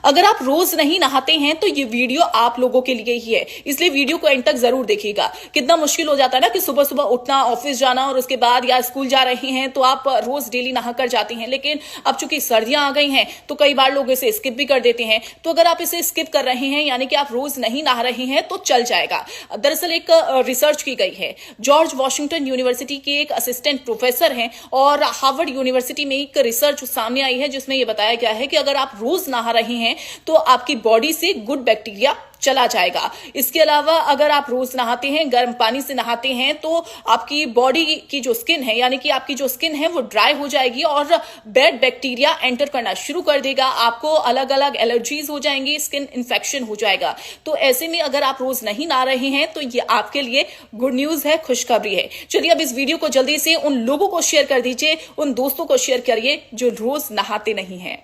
अगर आप रोज नहीं नहाते हैं तो ये वीडियो आप लोगों के लिए ही है, इसलिए वीडियो को एंड तक जरूर देखिएगा। कितना मुश्किल हो जाता है ना कि सुबह सुबह उठना, ऑफिस जाना और उसके बाद या स्कूल जा रहे हैं तो आप रोज डेली नहाकर जाते हैं, लेकिन अब चूंकि सर्दियां आ गई हैं तो कई बार लोग इसे स्किप भी कर देते हैं। तो अगर आप इसे स्किप कर रहे हैं यानी कि आप रोज नहीं नहा रहे हैं तो चल जाएगा। दरअसल एक रिसर्च की गई है, जॉर्ज वॉशिंगटन यूनिवर्सिटी के एक असिस्टेंट प्रोफेसर हैं और हार्वर्ड यूनिवर्सिटी में एक रिसर्च सामने आई है जिसमें यह बताया गया है कि अगर आप रोज नहा रहे हैं तो आपकी बॉडी से गुड बैक्टीरिया चला जाएगा। इसके अलावा अगर आप रोज नहाते हैं, गर्म पानी से नहाते हैं, तो आपकी बॉडी की जो स्किन है यानी कि आपकी जो स्किन है वो ड्राई हो जाएगी और बैड बैक्टीरिया एंटर करना शुरू कर देगा। आपको अलग अलग एलर्जीज हो जाएंगी, स्किन इन्फेक्शन हो जाएगा। तो ऐसे में अगर आप रोज नहीं नहा रहे हैं तो ये आपके लिए गुड न्यूज है, खुशखबरी है। चलिए अब इस वीडियो को जल्दी से उन लोगों को शेयर कर दीजिए, उन दोस्तों को शेयर करिए जो रोज नहाते नहीं है।